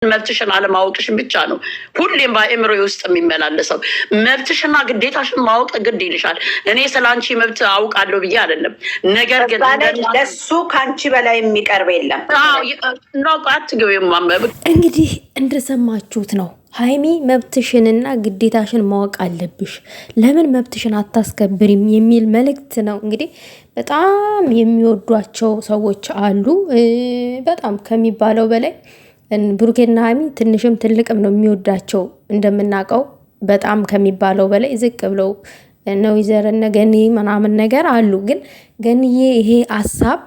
መብትሽን አለማወቅሽን ብቻ ነው ሁሌም በአእምሮ ውስጥ የሚመላለሰው። መብትሽና ግዴታሽን ማወቅ ግድ ይልሻል። እኔ ስላንቺ መብት አውቃለሁ ብዬ አይደለም። ነገር ግን ለሱ ካንቺ በላይ የሚቀርብ የለም። አትገቢም። እንግዲህ እንደሰማችሁት ነው። ሀይሚ መብትሽንና ግዴታሽን ማወቅ አለብሽ፣ ለምን መብትሽን አታስከብሪም የሚል መልእክት ነው። እንግዲህ በጣም የሚወዷቸው ሰዎች አሉ፣ በጣም ከሚባለው በላይ ብሩኬና ሀይሚ ትንሽም ትልቅም ነው የሚወዳቸው። እንደምናውቀው በጣም ከሚባለው በላይ ዝቅ ብለው ነው ይዘረነ ገኒ ምናምን ነገር አሉ። ግን ገኒዬ ይሄ ሀሳብ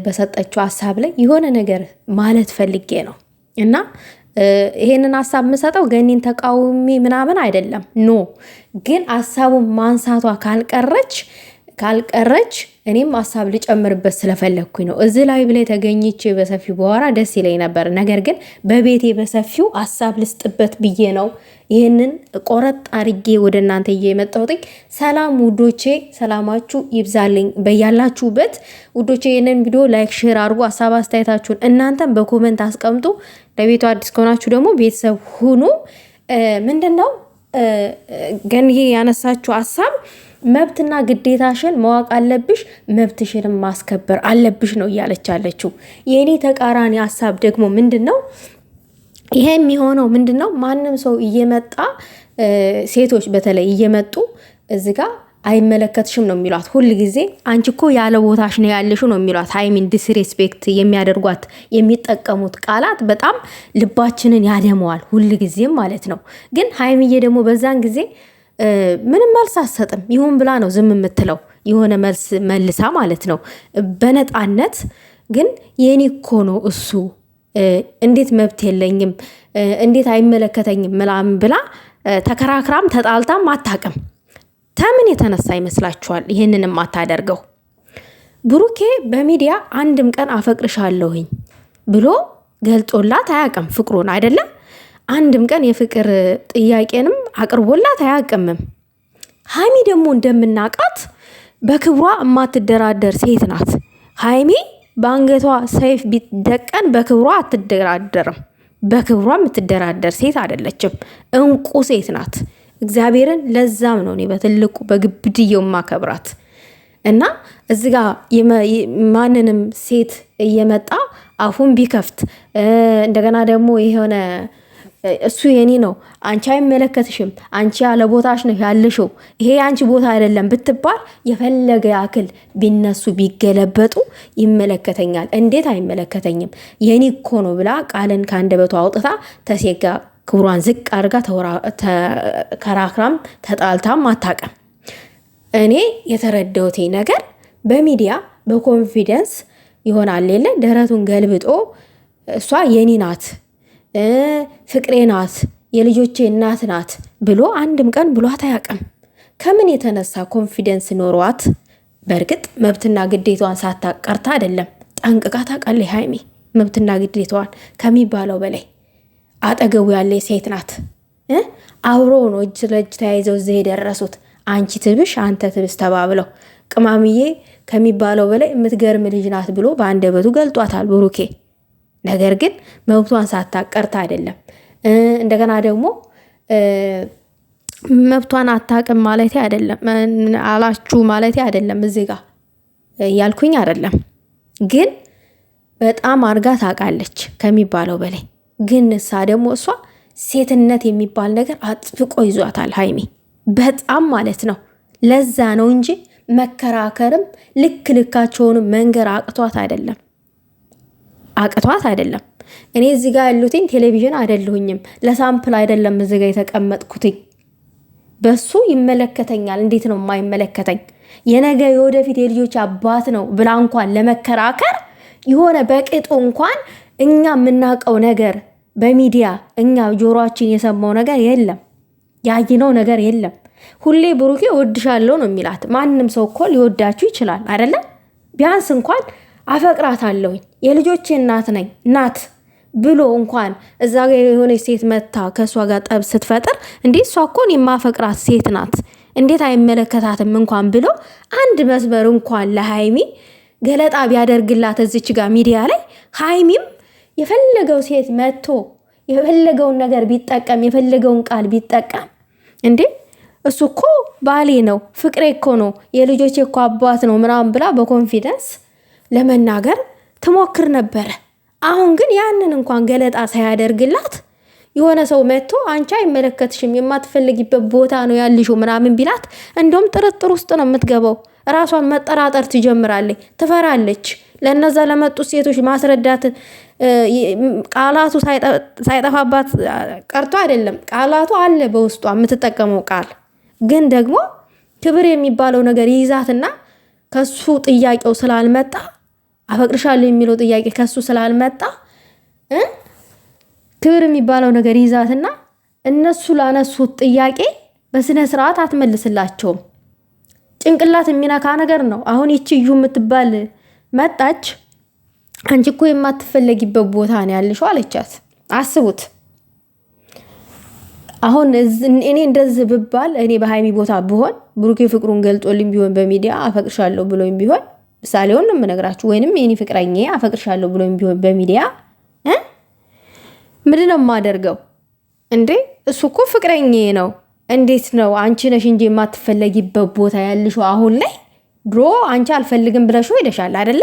በሰጠችው ሀሳብ ላይ የሆነ ነገር ማለት ፈልጌ ነው እና ይሄንን ሀሳብ የምሰጠው ገኒን ተቃውሚ ምናምን አይደለም። ኖ ግን ሀሳቡን ማንሳቷ ካልቀረች እኔም ሀሳብ ልጨምርበት ስለፈለግኩኝ ነው። እዚህ ላይ ብላይ ተገኝቼ በሰፊው በኋላ ደስ ይለኝ ነበር። ነገር ግን በቤቴ በሰፊው ሀሳብ ልስጥበት ብዬ ነው ይህንን ቆረጥ አርጌ ወደ እናንተ እየመጣሁት። ሰላም ውዶቼ፣ ሰላማችሁ ይብዛልኝ በያላችሁበት ውዶቼ። ይህንን ቪዲዮ ላይክ፣ ሼር አድርጉ። ሀሳብ አስተያየታችሁን እናንተም በኮመንት አስቀምጡ። ለቤቱ አዲስ ከሆናችሁ ደግሞ ቤተሰብ ሁኑ። ምንድነው ግን ይሄ ያነሳችሁ ሀሳብ መብትና ግዴታሽን ማወቅ አለብሽ፣ መብትሽንም ማስከበር አለብሽ ነው እያለች ያለችው። የእኔ ተቃራኒ ሀሳብ ደግሞ ምንድን ነው? ይሄ የሚሆነው ምንድን ነው? ማንም ሰው እየመጣ ሴቶች በተለይ እየመጡ እዚ ጋ አይመለከትሽም ነው የሚሏት። ሁል ጊዜ አንቺ እኮ ያለ ቦታሽ ነው ያለሽው ነው የሚሏት። ሀይሚን ዲስሬስፔክት የሚያደርጓት የሚጠቀሙት ቃላት በጣም ልባችንን ያደመዋል፣ ሁል ጊዜም ማለት ነው። ግን ሀይሚዬ ደግሞ በዛን ጊዜ ምንም መልስ አትሰጥም። ይሁን ብላ ነው ዝም የምትለው፣ የሆነ መልስ መልሳ ማለት ነው በነጣነት። ግን የኔ እኮ ነው እሱ፣ እንዴት መብት የለኝም እንዴት አይመለከተኝም ምናምን ብላ ተከራክራም ተጣልታም አታውቅም። ተምን የተነሳ ይመስላችኋል ይህንንም አታደርገው? ብሩኬ በሚዲያ አንድም ቀን አፈቅርሻለሁኝ ብሎ ገልጾላት አያውቅም ፍቅሩን አይደለም። አንድም ቀን የፍቅር ጥያቄንም አቅርቦላት አያውቅምም። ሀይሚ ደግሞ እንደምናቃት በክብሯ የማትደራደር ሴት ናት። ሀይሚ በአንገቷ ሰይፍ ቢደቀን በክብሯ አትደራደርም። በክብሯ የምትደራደር ሴት አይደለችም። እንቁ ሴት ናት። እግዚአብሔርን ለዛም ነው እኔ በትልቁ በግብድየው ማከብራት እና እዚ ጋ ማንንም ሴት እየመጣ አፉን ቢከፍት እንደገና ደግሞ የሆነ እሱ የኔ ነው አንቺ አይመለከትሽም አንቺ ያለ ቦታሽ ነው ያለሽው ይሄ አንቺ ቦታ አይደለም ብትባል የፈለገ ያክል ቢነሱ ቢገለበጡ ይመለከተኛል። እንዴት አይመለከተኝም? የኔ እኮ ነው ብላ ቃልን ከአንደበቷ አውጥታ ተሴጋ ክብሯን ዝቅ አድርጋ ተከራክራም ተጣልታም አታውቅም። እኔ የተረዳሁት ነገር በሚዲያ በኮንፊደንስ ይሆናል የለ ደረቱን ገልብጦ እሷ የኔ ናት ፍቅሬ ናት የልጆቼ እናት ናት ብሎ አንድም ቀን ብሏት አያውቅም። ከምን የተነሳ ኮንፊደንስ ኖሯት? በእርግጥ መብትና ግዴታዋን ሳታቀርታ አይደለም፣ ጠንቅቃ ታውቃለች ሀይሚ መብትና ግዴታዋን ከሚባለው በላይ አጠገቡ ያለ ሴት ናት። አብሮ ነው እጅ ለእጅ ተያይዘው እዚህ የደረሱት። አንቺ ትብሽ አንተ ትብስ ተባብለው ቅማምዬ ከሚባለው በላይ የምትገርም ልጅ ናት ብሎ በአንደበቱ ገልጧታል ብሩኬ። ነገር ግን መብቷን ሳታቀርታ አይደለም። እንደገና ደግሞ መብቷን አታውቅም ማለት አይደለም አላችሁ ማለት አይደለም። እዚህ ጋር ያልኩኝ አይደለም፣ ግን በጣም አርጋ ታውቃለች ከሚባለው በላይ። ግን እሳ ደግሞ እሷ ሴትነት የሚባል ነገር አጥብቆ ይዟታል ሀይሚ በጣም ማለት ነው። ለዛ ነው እንጂ መከራከርም ልክ ልካቸውንም መንገር አቅቷት አይደለም። እኔ እዚህ ጋር ያሉትኝ ቴሌቪዥን አይደለሁኝም፣ ለሳምፕል አይደለም እዚህ ጋር የተቀመጥኩትኝ። በሱ ይመለከተኛል። እንዴት ነው የማይመለከተኝ? የነገ የወደፊት የልጆች አባት ነው ብላ እንኳን ለመከራከር የሆነ በቅጡ እንኳን እኛ የምናውቀው ነገር በሚዲያ እኛ ጆሮአችን የሰማው ነገር የለም፣ ያየነው ነገር የለም። ሁሌ ብሩኬ ወድሻለሁ ነው የሚላት። ማንም ሰው እኮ ሊወዳችሁ ይችላል አይደለም? ቢያንስ እንኳን አፈቅራታለሁኝ የልጆቼ እናት ነኝ ናት ብሎ እንኳን እዛ ጋር የሆነች ሴት መታ ከእሷ ጋር ጠብ ስትፈጥር እንዴ እሷ እኮን የማፈቅራት ሴት ናት እንዴት አይመለከታትም እንኳን ብሎ አንድ መስመር እንኳን ለሀይሚ ገለጣ ቢያደርግላት እዚች ጋር ሚዲያ ላይ ሀይሚም የፈለገው ሴት መጥቶ የፈለገውን ነገር ቢጠቀም የፈለገውን ቃል ቢጠቀም እንዴ እሱ እኮ ባሌ ነው ፍቅሬ እኮ ነው የልጆቼ እኮ አባት ነው ምናምን ብላ በኮንፊደንስ ለመናገር ትሞክር ነበረ። አሁን ግን ያንን እንኳን ገለጣ ሳያደርግላት የሆነ ሰው መጥቶ አንቺ አይመለከትሽም የማትፈልጊበት ቦታ ነው ያልሽው ምናምን ቢላት እንደውም ጥርጥር ውስጥ ነው የምትገባው። ራሷን መጠራጠር ትጀምራለች፣ ትፈራለች። ለነዛ ለመጡት ሴቶች ማስረዳት ቃላቱ ሳይጠፋባት ቀርቶ አይደለም፣ ቃላቱ አለ በውስጧ የምትጠቀመው ቃል ግን ደግሞ ክብር የሚባለው ነገር ይይዛትና ከሱ ጥያቄው ስላልመጣ አፈቅርሻለሁ የሚለው ጥያቄ ከሱ ስላልመጣ ክብር የሚባለው ነገር ይይዛትና እነሱ ላነሱት ጥያቄ በስነ ስርዓት አትመልስላቸውም። ጭንቅላት የሚነካ ነገር ነው። አሁን ይቺ እዩ የምትባል መጣች። አንቺ እኮ የማትፈለጊበት ቦታ ነው ያልሽው አለቻት። አስቡት። አሁን እኔ እንደዚህ ብባል እኔ በሃይሚ ቦታ ብሆን ብሩኬ ፍቅሩን ገልጦልኝ ቢሆን በሚዲያ አፈቅርሻለሁ ብሎኝ ቢሆን ምሳሌውን ነው የምነግራችሁ። ወይንም የኔ ፍቅረኛ አፈቅርሻለሁ ብሎኝ ቢሆን በሚዲያ ምንድነው የማደርገው? እንዴ እሱ እኮ ፍቅረኛዬ ነው። እንዴት ነው አንቺ ነሽ እንጂ የማትፈለጊበት ቦታ ያልሽው አሁን ላይ? ድሮ አንቺ አልፈልግም ብለሽው ሄደሻል አይደለ?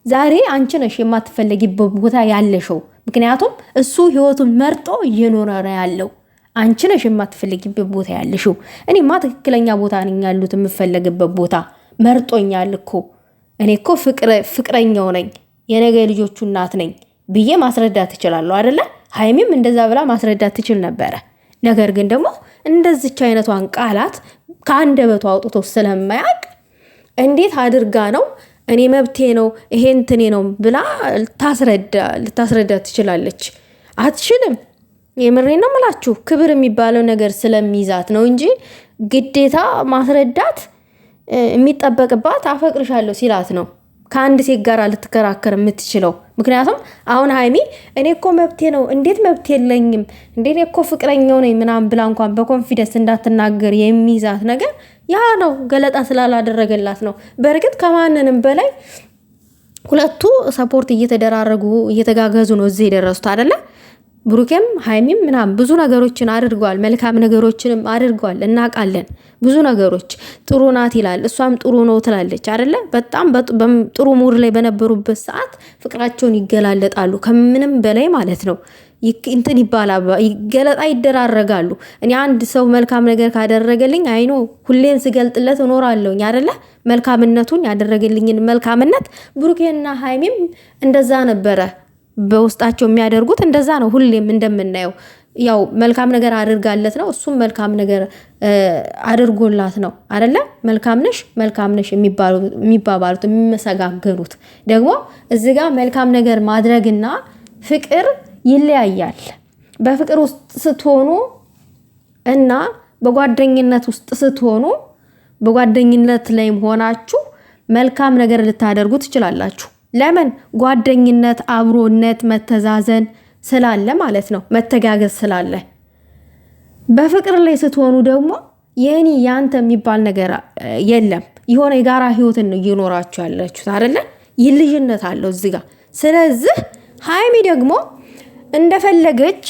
ዛሬ አንቺ ነሽ የማትፈለጊበት ቦታ ያለሽው። ምክንያቱም እሱ ህይወቱን መርጦ እየኖረ ነው ያለው። አንቺ ነሽ የማትፈለጊበት ቦታ ያለሽው። እኔማ ትክክለኛ ቦታ ነኝ ያሉት የምፈለግበት ቦታ መርጦኛል እኮ። እኔ እኮ ፍቅረኛው ነኝ፣ የነገ ልጆቹ እናት ነኝ ብዬ ማስረዳት ትችላለሁ አይደለ? ሃይሚም እንደዛ ብላ ማስረዳት ትችል ነበረ። ነገር ግን ደግሞ እንደዚች አይነቷን ቃላት ከአንደበቷ አውጥቶ ስለማያውቅ እንዴት አድርጋ ነው እኔ መብቴ ነው ይሄ እንትኔ ነው ብላ ልታስረዳ ትችላለች? አትችልም። የምሬን ነው የምላችሁ። ክብር የሚባለው ነገር ስለሚይዛት ነው እንጂ ግዴታ ማስረዳት የሚጠበቅባት አፈቅርሻለሁ ሲላት ነው ከአንድ ሴት ጋር ልትከራከር የምትችለው። ምክንያቱም አሁን ሃይሚ እኔ እኮ መብቴ ነው እንዴት መብቴ የለኝም እንዴ እኔ እኮ ፍቅረኛው ነኝ ምናምን ብላ እንኳን በኮንፊደንስ እንዳትናገር የሚይዛት ነገር ያ ነው። ገለጣ ስላላደረገላት ነው። በእርግጥ ከማንንም በላይ ሁለቱ ሰፖርት እየተደራረጉ እየተጋገዙ ነው እዚህ የደረሱት አይደለ? ብሩኬም ሃይሚም ምናምን ብዙ ነገሮችን አድርገዋል። መልካም ነገሮችንም አድርገዋል። እናውቃለን። ብዙ ነገሮች ጥሩ ናት ይላል፣ እሷም ጥሩ ነው ትላለች አይደለ? በጣም ጥሩ ሙድ ላይ በነበሩበት ሰዓት ፍቅራቸውን ይገላለጣሉ። ከምንም በላይ ማለት ነው እንትን ይባላል፣ ገለጣ ይደራረጋሉ። እኔ አንድ ሰው መልካም ነገር ካደረገልኝ አይኖ ሁሌን ስገልጥለት እኖራለሁኝ አይደለ? መልካምነቱን ያደረገልኝን መልካምነት ብሩኬና ሃይሚም እንደዛ ነበረ በውስጣቸው የሚያደርጉት እንደዛ ነው። ሁሌም እንደምናየው ያው መልካም ነገር አድርጋለት ነው፣ እሱም መልካም ነገር አድርጎላት ነው አይደለ? መልካም ነሽ የሚባባሉት የሚመሰጋገሩት። ደግሞ እዚህ ጋር መልካም ነገር ማድረግና ፍቅር ይለያያል። በፍቅር ውስጥ ስትሆኑ እና በጓደኝነት ውስጥ ስትሆኑ በጓደኝነት ላይም ሆናችሁ መልካም ነገር ልታደርጉ ትችላላችሁ። ለምን? ጓደኝነት፣ አብሮነት፣ መተዛዘን ስላለ ማለት ነው። መተጋገዝ ስላለ። በፍቅር ላይ ስትሆኑ ደግሞ የኔ ያንተ የሚባል ነገር የለም። የሆነ የጋራ ህይወትን ነው እየኖራችሁ ያላችሁት አይደለ? ይልጅነት አለው እዚህ ጋር። ስለዚህ ሃይሚ ደግሞ እንደፈለገች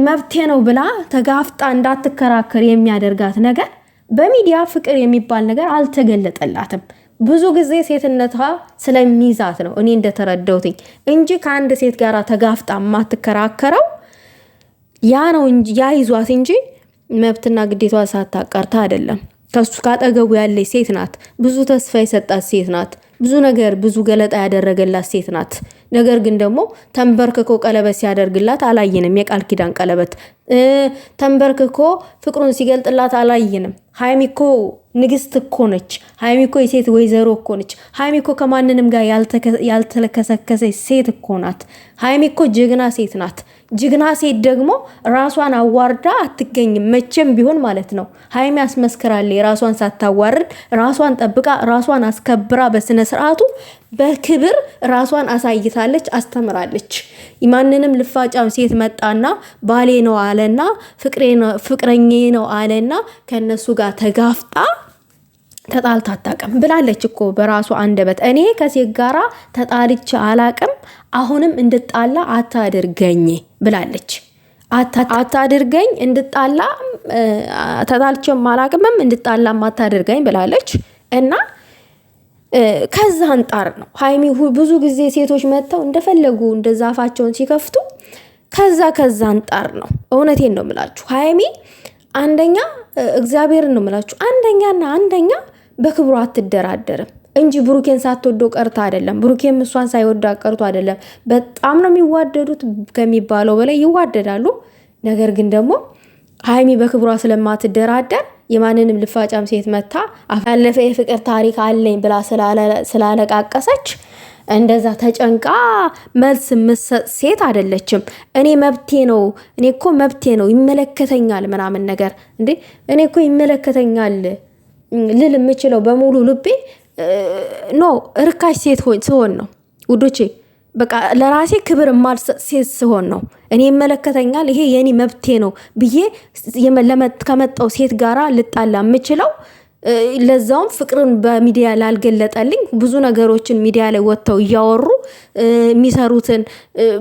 መብቴ ነው ብላ ተጋፍጣ እንዳትከራከር የሚያደርጋት ነገር በሚዲያ ፍቅር የሚባል ነገር አልተገለጠላትም። ብዙ ጊዜ ሴትነቷ ስለሚይዛት ነው እኔ እንደተረዳሁትኝ እንጂ ከአንድ ሴት ጋር ተጋፍጣ ማትከራከረው ያ ነው እንጂ ያ ይዟት እንጂ መብትና ግዴቷ ሳታቀርታ አይደለም። ከሱ ካጠገቡ ያለች ሴት ናት። ብዙ ተስፋ የሰጣት ሴት ናት። ብዙ ነገር ብዙ ገለጣ ያደረገላት ሴት ናት። ነገር ግን ደግሞ ተንበርክኮ ቀለበት ሲያደርግላት አላየንም። የቃል ኪዳን ቀለበት ተንበርክኮ ፍቅሩን ሲገልጥላት አላየንም። ሃይሚ እኮ ንግስት እኮ ነች። ሃይሚ እኮ የሴት ወይዘሮ እኮ ነች። ሃይሚ እኮ ከማንንም ጋር ያልተከሰከሰች ሴት እኮ ናት። ሃይሚ እኮ ጀግና ሴት ናት። ጀግና ሴት ደግሞ ራሷን አዋርዳ አትገኝም መቼም ቢሆን ማለት ነው። ሃይሚ አስመስክራለች። ራሷን ሳታዋርድ ራሷን ጠብቃ ራሷን አስከብራ በስነ ስርዓቱ በክብር ራሷን አሳይታለች፣ አስተምራለች። ማንንም ልፋጫም ሴት መጣና ባሌ ነው አለና ፍቅረኛዬ ነው አለና ከነሱ ጋር ተጋፍጣ ተጣልታ አታውቅም ብላለች እኮ በራሱ አንደበት። እኔ ከሴት ጋራ ተጣልቼ አላቅም፣ አሁንም እንድጣላ አታድርገኝ ብላለች። አታድርገኝ እንድጣላ ተጣልቼም አላቅምም እንድጣላም አታድርገኝ ብላለች። እና ከዛ አንጣር ነው ሀይሚ ብዙ ጊዜ ሴቶች መጥተው እንደፈለጉ እንደዛ አፋቸውን ሲከፍቱ ከዛ አንጣር ነው። እውነቴን ነው የምላችሁ ሀይሚ አንደኛ እግዚአብሔርን ነው የምላችሁ አንደኛ በክብሩ አትደራደርም እንጂ ብሩኬን ሳትወደው ቀርታ አይደለም። ብሩኬን እሷን ሳይወዳ ቀርቶ አይደለም። በጣም ነው የሚዋደዱት፣ ከሚባለው በላይ ይዋደዳሉ። ነገር ግን ደግሞ ሀይሚ በክብሯ ስለማትደራደር የማንንም ልፋጫም ሴት መታ ያለፈ የፍቅር ታሪክ አለኝ ብላ ስላለቃቀሰች እንደዛ ተጨንቃ መልስ ምሰጥ ሴት አይደለችም። እኔ እኮ መብቴ ነው ይመለከተኛል ምናምን ነገር እንዴ እኔ እኮ ይመለከተኛል ልል የምችለው በሙሉ ልቤ ርካሽ ሴት ስሆን ነው ውዶቼ። በቃ ለራሴ ክብር ማልሰጥ ሴት ስሆን ነው እኔ ይመለከተኛል ይሄ የኔ መብቴ ነው ብዬ ከመጣው ሴት ጋራ ልጣላ የምችለው። ለዛውም ፍቅርን በሚዲያ ላልገለጠልኝ ብዙ ነገሮችን ሚዲያ ላይ ወጥተው እያወሩ የሚሰሩትን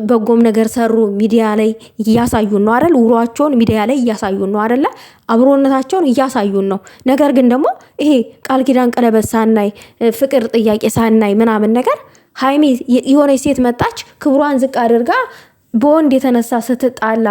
በጎም ነገር ሰሩ ሚዲያ ላይ እያሳዩን ነው አይደል? ውሏቸውን ሚዲያ ላይ እያሳዩን ነው አይደለ? አብሮነታቸውን እያሳዩን ነው። ነገር ግን ደግሞ ይሄ ቃል ኪዳን ቀለበት ሳናይ ፍቅር ጥያቄ ሳናይ ምናምን ነገር ሀይሚ የሆነች ሴት መጣች ክብሯን ዝቅ አድርጋ በወንድ የተነሳ ስትጣላ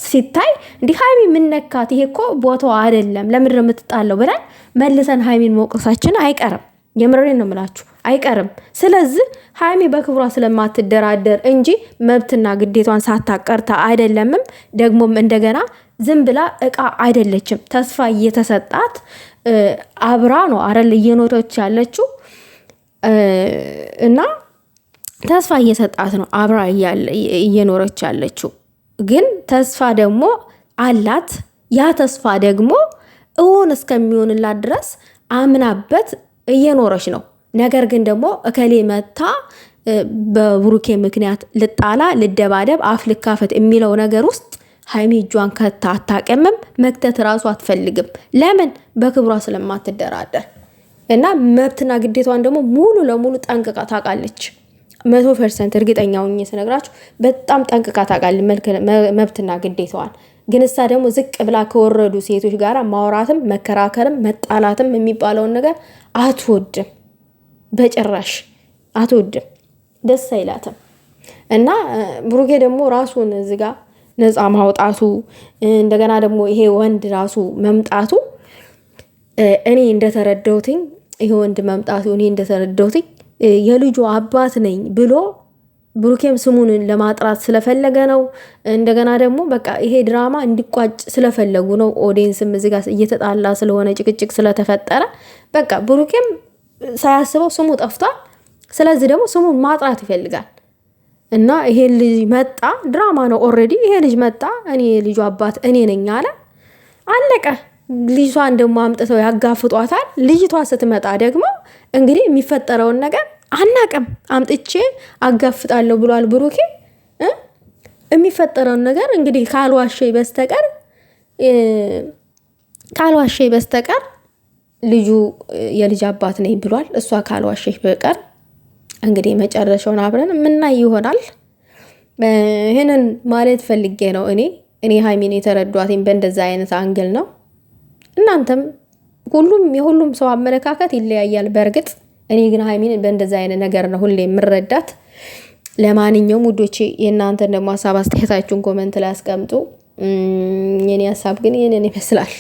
ሲታይ እንዲህ ሀይሚ ምነካት ይሄ እኮ ቦታው አይደለም ለምንድን ነው የምትጣለው ብለን መልሰን ሀይሚን መውቀሳችን አይቀርም። የምሬን ነው የምላችሁ አይቀርም። ስለዚህ ሀይሚ በክብሯ ስለማትደራደር እንጂ መብትና ግዴቷን ሳታቀርታ አይደለምም። ደግሞም እንደገና ዝም ብላ እቃ አይደለችም። ተስፋ እየተሰጣት አብራ ነው አይደል እየኖረች ያለችው እና ተስፋ እየሰጣት ነው አብራ እየኖረች ያለችው። ግን ተስፋ ደግሞ አላት። ያ ተስፋ ደግሞ እውን እስከሚሆንላት ድረስ አምናበት እየኖረች ነው። ነገር ግን ደግሞ እከሌ መታ በብሩኬ ምክንያት ልጣላ ልደባደብ አፍ ልካፈት የሚለው ነገር ውስጥ ሀይሚ እጇን ከታ አታቀምም፣ መክተት ራሱ አትፈልግም። ለምን? በክብሯ ስለማትደራደር እና መብትና ግዴቷን ደግሞ ሙሉ ለሙሉ ጠንቅቃ ታውቃለች። 100% እርግጠኛ ሆኜ ስነግራችሁ በጣም ጠንቅቃ ታውቃለች መብትና ግዴታዋን። ግን እሳ ደግሞ ዝቅ ብላ ከወረዱ ሴቶች ጋር ማውራትም መከራከርም መጣላትም የሚባለውን ነገር አትወድም፣ በጭራሽ አትወድም፣ ደስ አይላትም። እና ብሩኬ ደግሞ ራሱን እዚህ ጋር ነፃ ማውጣቱ እንደገና ደግሞ ይሄ ወንድ ራሱ መምጣቱ እኔ እንደተረዳሁትኝ ይሄ ወንድ መምጣቱ እኔ እንደተረዳሁትኝ የልጁ አባት ነኝ ብሎ ብሩኬም ስሙን ለማጥራት ስለፈለገ ነው። እንደገና ደግሞ በቃ ይሄ ድራማ እንዲቋጭ ስለፈለጉ ነው። ኦዲየንስም እዚህ ጋር እየተጣላ ስለሆነ ጭቅጭቅ ስለተፈጠረ በቃ ብሩኬም ሳያስበው ስሙ ጠፍቷል። ስለዚህ ደግሞ ስሙን ማጥራት ይፈልጋል እና ይሄ ልጅ መጣ። ድራማ ነው ኦልሬዲ። ይሄ ልጅ መጣ፣ እኔ የልጁ አባት እኔ ነኝ አለ፣ አለቀ። ልጅቷን ደግሞ አምጥተው ያጋፍጧታል። ልጅቷ ስትመጣ ደግሞ እንግዲህ የሚፈጠረውን ነገር አናቅም። አምጥቼ አጋፍጣለሁ ብሏል ብሩኬ። የሚፈጠረውን ነገር እንግዲህ ካልዋሸይ በስተቀር ልጁ የልጅ አባት ነኝ ብሏል። እሷ ካልዋሸች በቀር እንግዲህ መጨረሻውን አብረን የምናይ ይሆናል። ይህንን ማለት ፈልጌ ነው። እኔ ሀይሚን የተረዷትኝ በእንደዛ አይነት አንግል ነው። እናንተም የሁሉም ሰው አመለካከት ይለያያል በእርግጥ። እኔ ግን ሀይሚን በእንደዛ አይነት ነገር ነው ሁሌ የምረዳት። ለማንኛውም ውዶቼ የእናንተን ደግሞ ሀሳብ አስተያየታችሁን ኮመንት ላይ አስቀምጡ። የኔ ሀሳብ ግን ይህንን ይመስላል።